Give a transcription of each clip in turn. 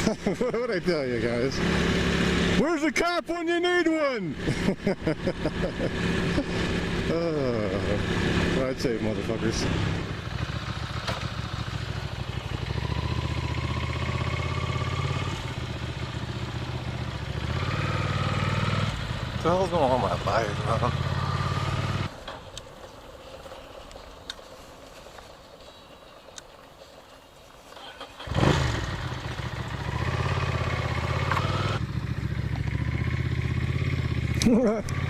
What'd I tell you guys? Where's the cop when you need one? Ride safe, motherfuckers. What the hell's going on with my bike, man?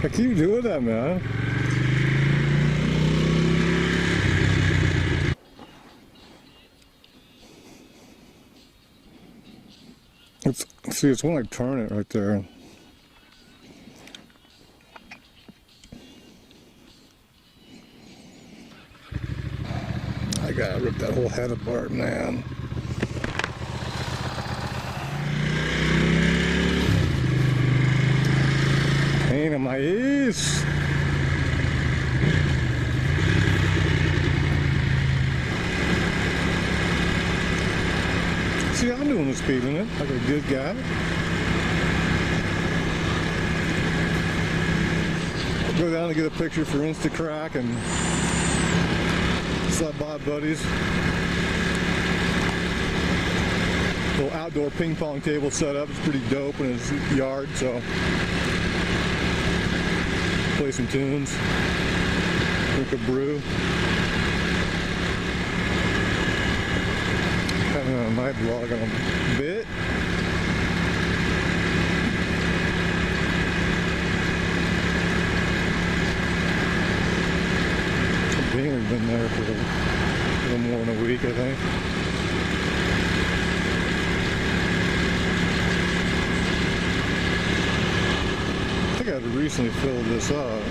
I keep doing that, man. It's when I turn it right there. I gotta rip that whole head apart, man. Pain in my ears. See, I'm doing the speed limit like a good guy. I'll go down and get a picture for Instacrack and stop by buddies. Little outdoor ping pong table set up. It's pretty dope in his yard, so play some tunes, drink a brew. Haven't on my vlog in a bit. Dana's been there for a little more than a week, I think. I think I'd recently filled this up.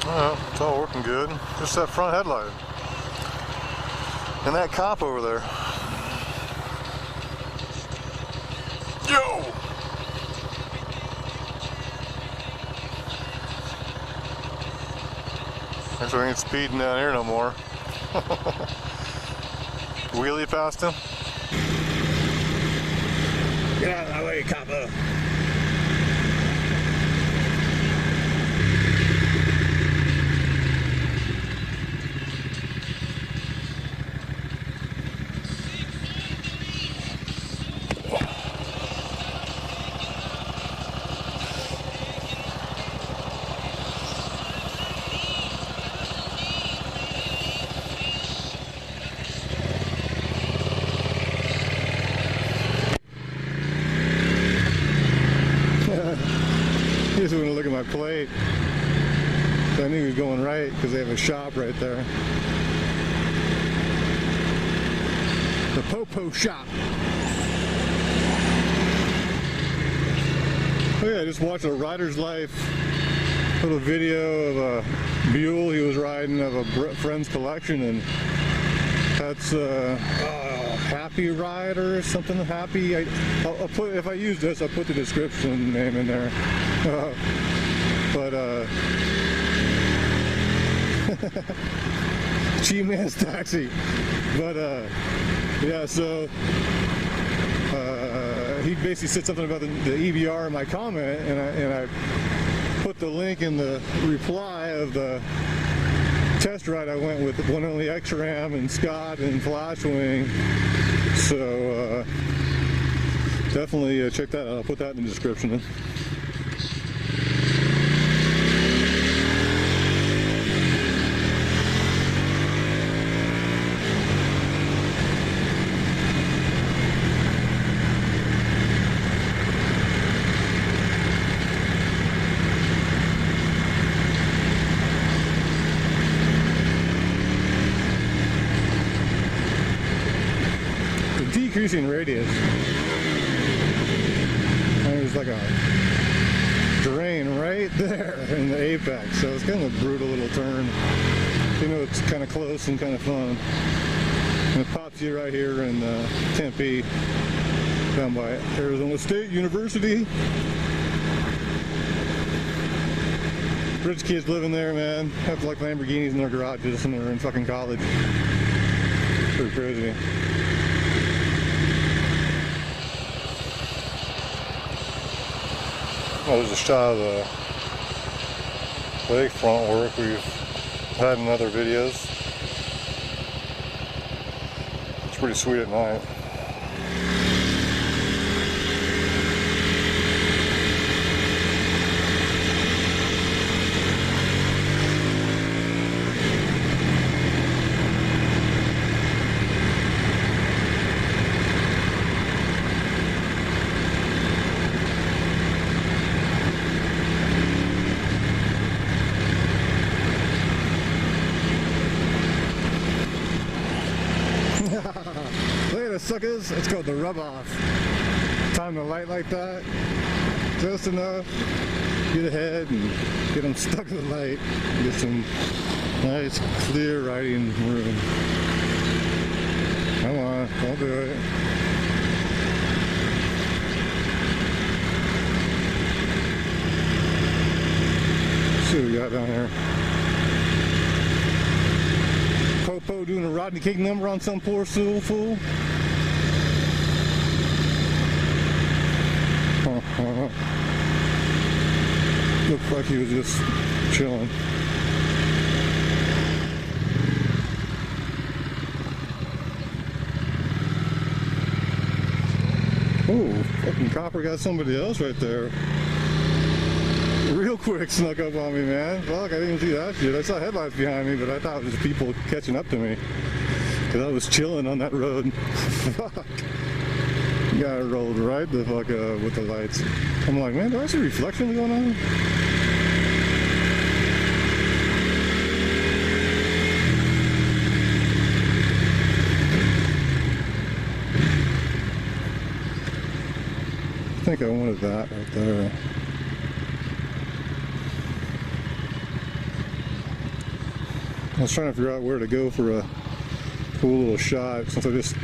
Well, it's all working good. Just that front headlight. And that cop over there. Yo! Guess we ain't speeding down here no more. Wheelie past him. get out of my way, copper. He just wouldn't look at my plate. So I knew he was going right because they have a shop right there. The Popo shop. Oh yeah, I just watched a Rider's Life little video of a mule he was riding of a friend's collection, and that's Happy Rider or something. Happy. I'll put, if I use this, I'll put the description name in there. G-Man's Taxi. But yeah, so he basically said something about the EBR in my comment, and I put the link in the reply of the test ride I went with OneOnly Xram and Scott and Flashwing. So definitely check that out. I'll put that in the description. Decreasing radius. There's like a drain right there in the apex, so it's kind of a brutal little turn. You know, it's kind of close and kind of fun. And it pops you right here in Tempe. down by Arizona State University. Rich kids living there, man. Have like Lamborghinis in their garages and they're in fucking college. Pretty crazy. Oh, there's a shot of the lakefront work we've had in other videos. It's pretty sweet at night. Look at the suckers, it's called the rub off. Time the light like that, just enough, get ahead and get them stuck to the light, get some nice clear riding room. Come on, don't do it. Let's see what we got down here. Popo doing a Rodney King number on some poor soul fool. Looked like he was just chilling. Oh, fucking copper got somebody else right there. Real quick snuck up on me, man. Fuck, I didn't see that shit. I saw headlights behind me, but I thought it was just people catching up to me. Cause I was chilling on that road. Fuck. Guy rolled right the fuck up with the lights. I'm like, man, do I see reflections going on? I think I wanted that right there. I was trying to figure out where to go for a cool little shot since I just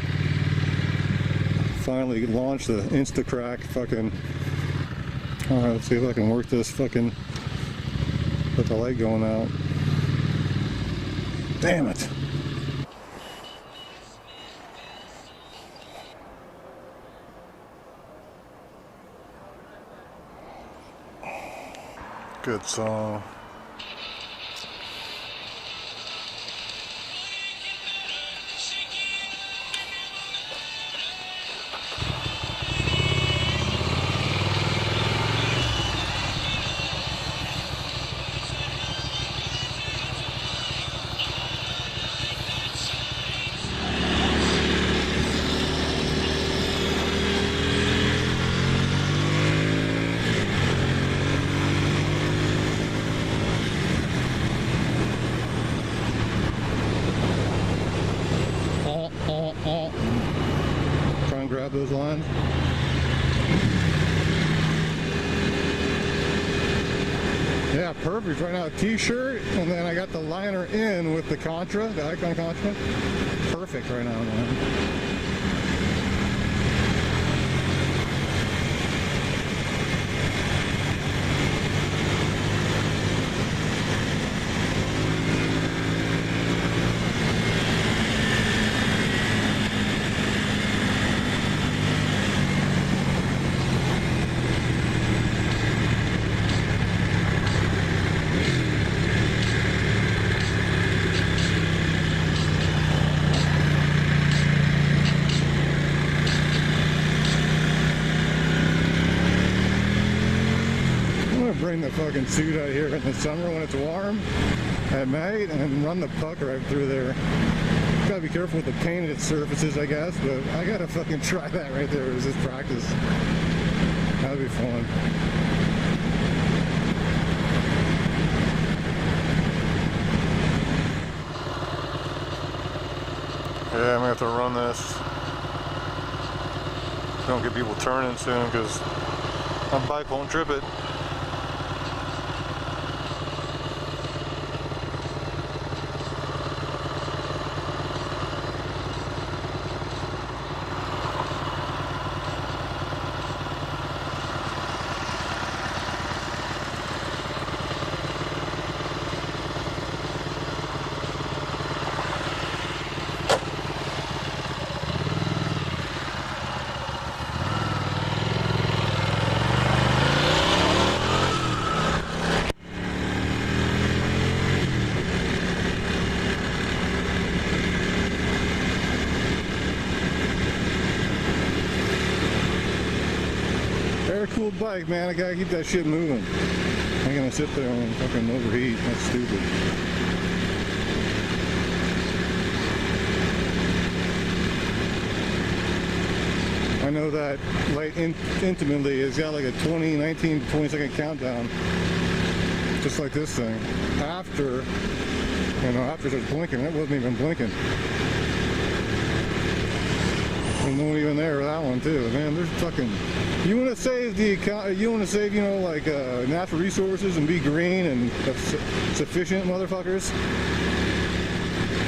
finally launched the Instacrack fucking. Alright, let's see if I can work this fucking with the light going out. Damn it! Good song. Try and grab those lines. Yeah, perfect. Right now, a t-shirt, and then I got the liner in with the Contra, the Icon Contra. Perfect right now, man. Bring the fucking suit out here in the summer when it's warm at night and run the puck right through there. Gotta be careful with the painted surfaces, I guess, but I gotta fucking try that right there as this practice. That'd be fun. Yeah, I'm gonna have to run this. Don't get people turning soon because my bike won't trip it. cool bike, man. I gotta keep that shit moving. I ain't gonna sit there and fucking overheat. That's stupid. I know that Light intimately has got like a 19 to 20 second countdown, just like this thing. After, you know, after it starts blinking, it wasn't even blinking. And no one even there with that one too. Man, there's fucking. You want to save you want to save, you know, like natural resources and be green and sufficient, motherfuckers.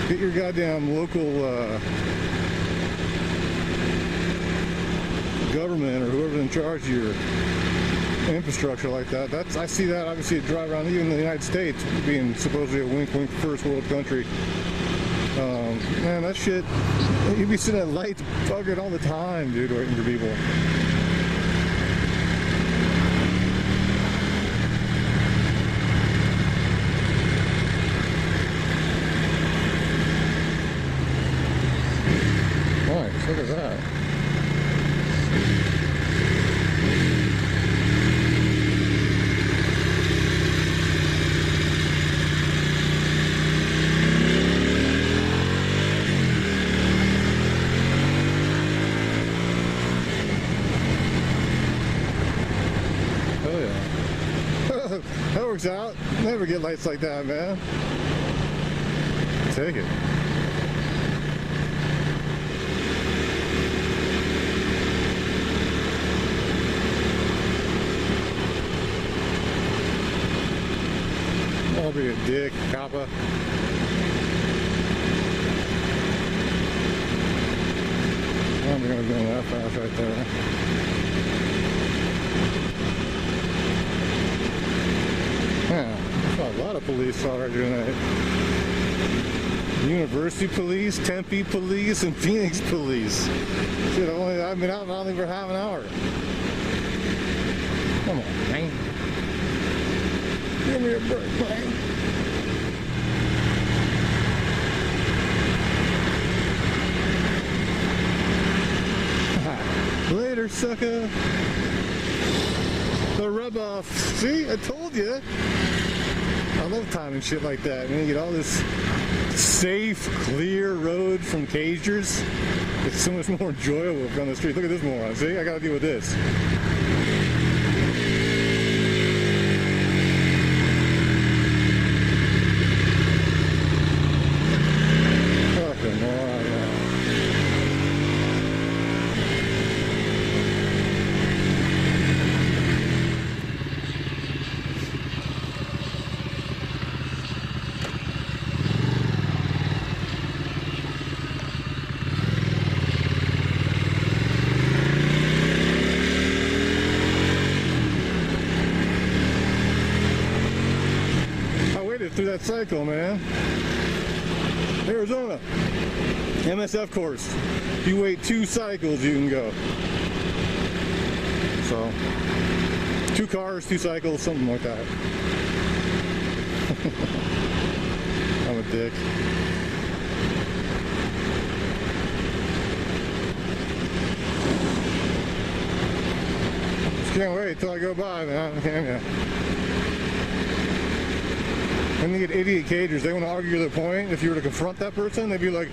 Get your goddamn local government or whoever's in charge of your infrastructure like that. I see that obviously drive around even in the United States being supposedly a wink wink first world country. Man, that shit, you'd be sitting at lights fucking all the time, dude, waiting for people. Nice, look at that. That works out. Never get lights like that, man. Take it. I'll be a dick, coppa. I'm gonna go that fast right there. Yeah, I saw a lot of police already tonight. University police, Tempe police, and Phoenix police. Shit, I've been out only for half an hour. Come on, man. Give me a break, man. Later, sucker. The rub off. See, I told you. I love timing shit like that. Man, you get all this safe, clear road from cagers. It's so much more enjoyable on the street. Look at this moron. See, I gotta deal with this. Fucking moron. Through that cycle, man. Arizona, MSF course. If you wait 2 cycles, you can go. So, 2 cars, 2 cycles, something like that. I'm a dick. Just can't wait till I go by, man. Can ya? When you get idiot cagers, they want to argue their point. If you were to confront that person, they'd be like,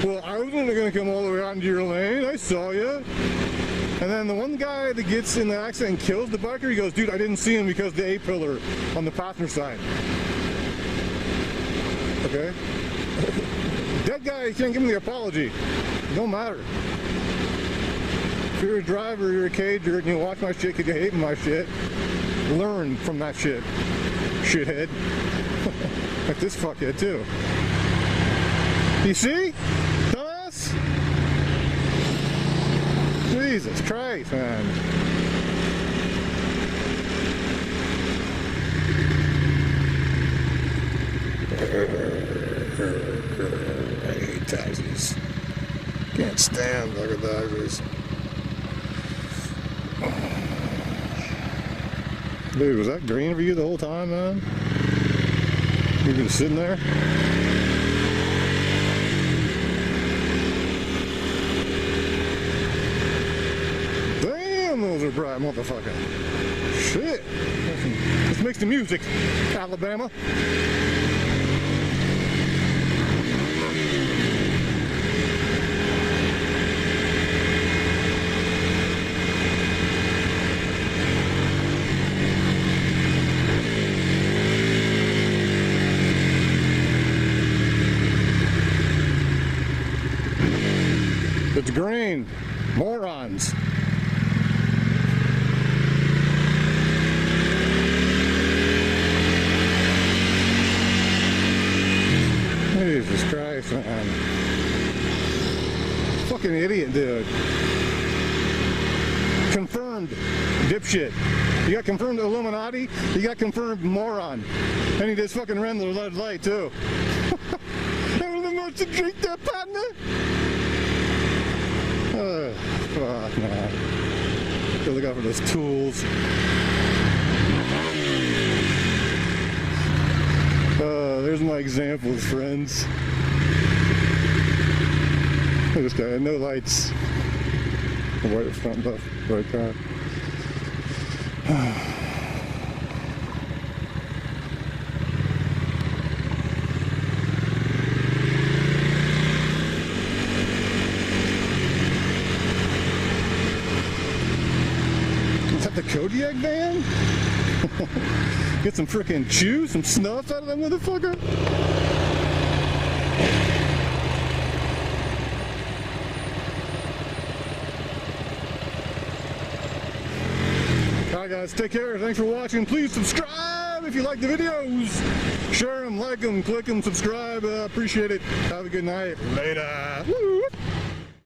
well, I wasn't going to come all the way out into your lane. I saw you. And then the one guy that gets in the accident and kills the biker, he goes, dude, I didn't see him because the A-pillar on the passenger side. Okay? Dead guy, you can't give him the apology. It don't matter. If you're a driver, you're a cager, and you watch my shit because you hate my shit, learn from that shit. Shithead. Like this fuckhead too. You see? Dumbass? Jesus Christ, man. I hate taxis. Can't stand fucking taxis. Dude, was that green for you the whole time, man? You've been sitting there? Damn, those are bright, motherfucker. Shit. Let's make some music, Alabama. It's green. Morons. Jesus Christ, man. Fucking idiot, dude. Confirmed dipshit. You got confirmed Illuminati, you got confirmed moron. And he just fucking ran the red light, too. Everyone wants to drink that, partner. Fuck, man. Gotta look out for those tools. There's my examples, friends. This guy had no lights. Right front, left, right car. Is that the Kodiak van? Get some frickin' chew, some snuff out of that motherfucker. Alright guys, take care. Thanks for watching. Please subscribe if you like the videos. Share them, like them, click them, subscribe. Appreciate it. Have a good night. Later. Woo.